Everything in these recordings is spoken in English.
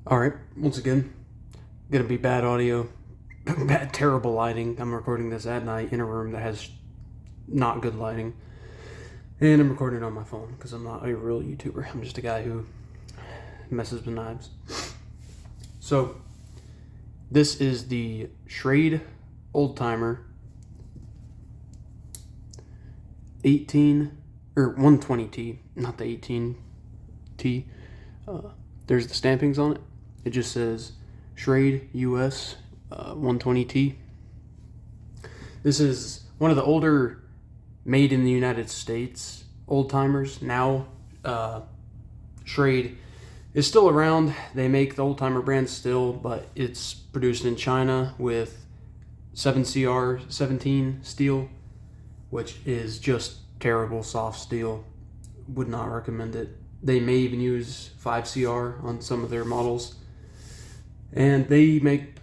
Alright, once again, gonna be bad audio, bad, terrible lighting. I'm recording this at night in a room that has not good lighting. And I'm recording it on my phone because I'm not a real YouTuber. I'm just a guy who messes with knives. So, this is the Shrade Old Timer 120T, not the 18T. There's the stampings on it. It just says Shrade US 120T. This is one of the older made in the United States old timers. Now, Shrade is still around. They make the old timer brand still, but it's produced in China with 7CR17 steel, which is just terrible soft steel. Would not recommend it. They may even use 5CR on some of their models. And they make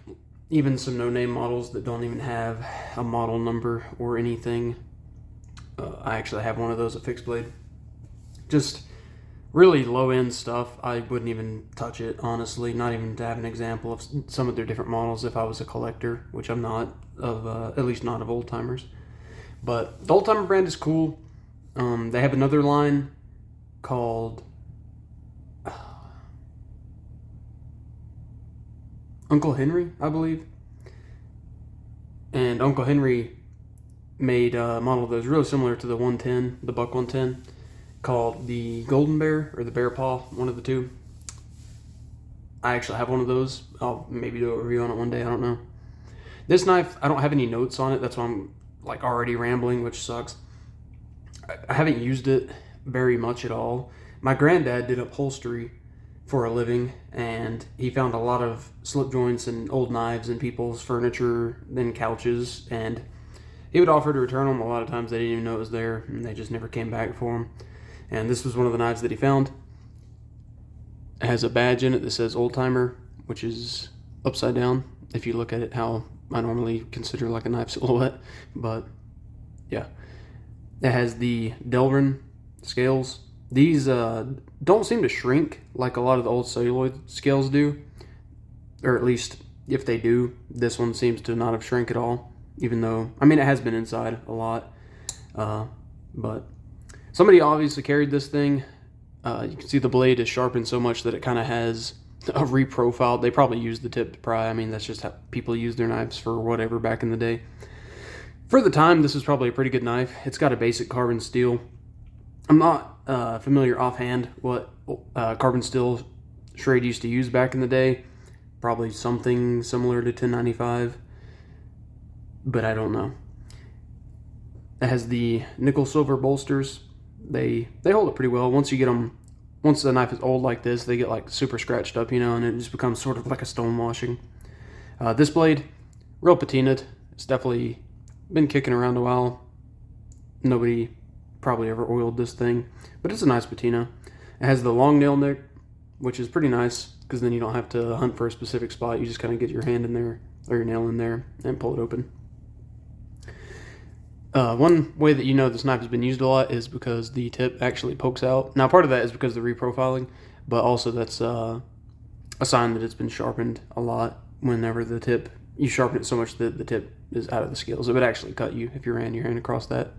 even some no-name models that don't even have a model number or anything. I actually have one of those, a fixed blade. Just really low-end stuff. I wouldn't even touch it, honestly. Not even to have an example of some of their different models if I was a collector, which I'm not, at least not of old timers. But the old timer brand is cool. They have another line called Uncle Henry, I believe. And Uncle Henry made a model that was really similar to the 110, the Buck 110, called the Golden Bear or the Bear Paw, one of the two. I actually have one of those. I'll maybe do a review on it one day, I don't know. This knife, I don't have any notes on it. That's why I'm like already rambling, which sucks. I haven't used it very much at all. My granddad did upholstery for a living, and he found a lot of slip joints and old knives in people's furniture and couches, and he would offer to return them. A lot of times they didn't even know it was there, and they just never came back for them. And this was one of the knives that he found. It has a badge in it that says Old Timer, which is upside down if you look at it how I normally consider like a knife silhouette. But yeah, it has the Delrin scales. These don't seem to shrink like a lot of the old celluloid scales do, or at least if they do, this one seems to not have shrunk at all, even though, I mean, it has been inside a lot, but somebody obviously carried this thing. You can see the blade is sharpened so much that it kind of has a reprofiled. They probably used the tip to pry. I mean, that's just how people use their knives for whatever back in the day. For the time, this is probably a pretty good knife. It's got a basic carbon steel. I'm not familiar offhand what carbon steel Shrade used to use back in the day. Probably something similar to 1095, but I don't know. It has the nickel silver bolsters. They hold it pretty well. Once the knife is old like this, they get like super scratched up, and it just becomes sort of like a stone washing. This blade, real patinaed. It's definitely been kicking around a while. Nobody probably ever oiled this thing, but it's a nice patina. It has the long nail nick, which is pretty nice because then you don't have to hunt for a specific spot. You just kind of get your hand in there or your nail in there and pull it open. One way that you know this knife has been used a lot is because the tip actually pokes out. Now, part of that is because of the reprofiling, but also that's a sign that it's been sharpened a lot. Whenever you sharpen it so much that the tip is out of the scales, it would actually cut you if you ran your hand across that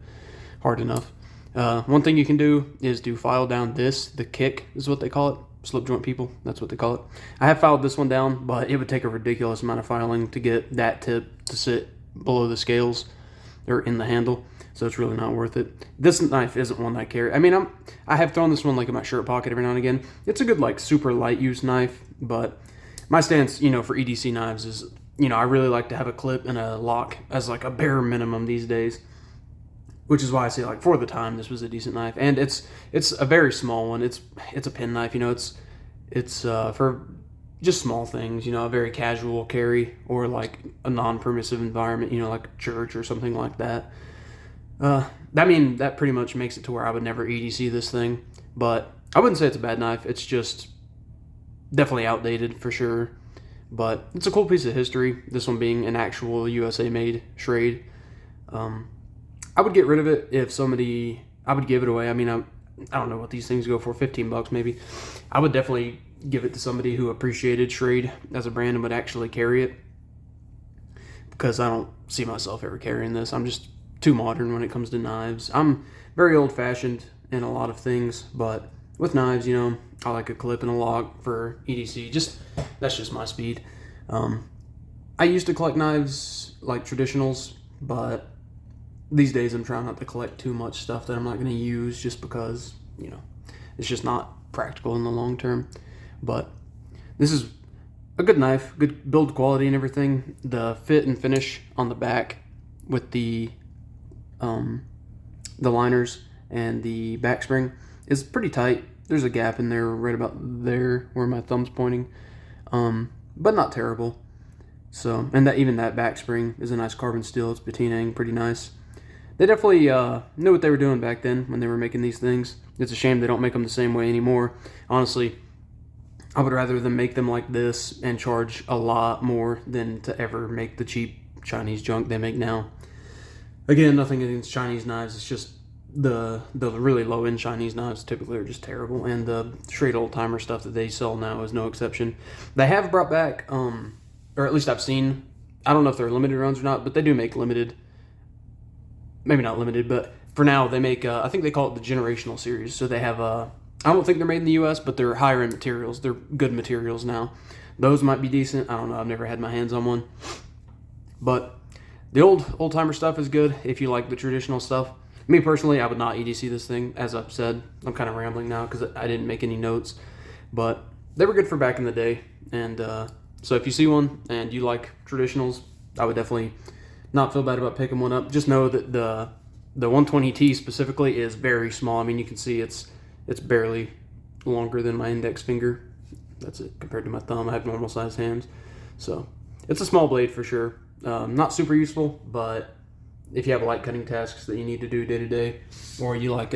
hard enough. One thing you can do is to file down the kick is what they call it. Slip joint people, that's what they call it. I have filed this one down, but it would take a ridiculous amount of filing to get that tip to sit below the scales or in the handle, so it's really not worth it. This knife isn't one I carry. I mean, I have thrown this one like in my shirt pocket every now and again. It's a good like super light use knife, but my stance, for EDC knives is, I really like to have a clip and a lock as like a bare minimum these days. Which is why I say, like, for the time, this was a decent knife, and it's a very small one. It's a pen knife, it's for just small things, a very casual carry or like a non-permissive environment, like church or something like that. That pretty much makes it to where I would never EDC this thing, but I wouldn't say it's a bad knife. It's just definitely outdated for sure, but it's a cool piece of history. This one being an actual USA-made Shrade. I would get rid of it if I would give it away. I mean, I don't know what these things go for, $15 maybe. I would definitely give it to somebody who appreciated Shrade as a brand and would actually carry it, because I don't see myself ever carrying this. I'm just too modern when it comes to knives. I'm very old-fashioned in a lot of things, but with knives, you know, I like a clip and a lock for EDC. That's just my speed. I used to collect knives like traditionals, but these days I'm trying not to collect too much stuff that I'm not going to use, just because, you know, it's just not practical in the long term. But this is a good knife, good build quality and everything. The fit and finish on the back with the liners and the back spring is pretty tight. There's a gap in there right about there where my thumb's pointing, but not terrible. So, and that even that back spring is a nice carbon steel. It's patinaing pretty nice. They definitely knew what they were doing back then when they were making these things. It's a shame they don't make them the same way anymore. Honestly, I would rather them make them like this and charge a lot more than to ever make the cheap Chinese junk they make now. Again, nothing against Chinese knives. It's just the really low-end Chinese knives typically are just terrible. And the Shrade Old Timer stuff that they sell now is no exception. They have brought back, or at least I've seen, I don't know if they're limited runs or not, but they do make limited, maybe not limited, but for now they make, I think they call it the Generational Series. So they have, I don't think they're made in the US, but they're higher end materials. They're good materials now. Those might be decent. I don't know. I've never had my hands on one. But the old timer stuff is good if you like the traditional stuff. Me personally, I would not EDC this thing. As I've said, I'm kind of rambling now because I didn't make any notes. But they were good for back in the day. And so if you see one and you like traditionals, I would definitely not feel bad about picking one up. Just know that the 120T specifically is very small. I mean, you can see it's barely longer than my index finger. That's it compared to my thumb. I have normal sized hands. So it's a small blade for sure. Not super useful, but if you have light cutting tasks that you need to do day to day, or you like,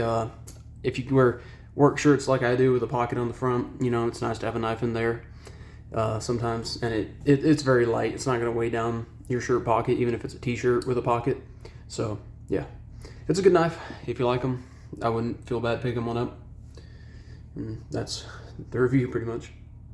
if you wear work shirts like I do with a pocket on the front, you know, it's nice to have a knife in there sometimes. And it's very light. It's not going to weigh down your shirt pocket, even if it's a t-shirt with a pocket. So yeah, it's a good knife. If you like them, I wouldn't feel bad picking one up. And that's the review pretty much.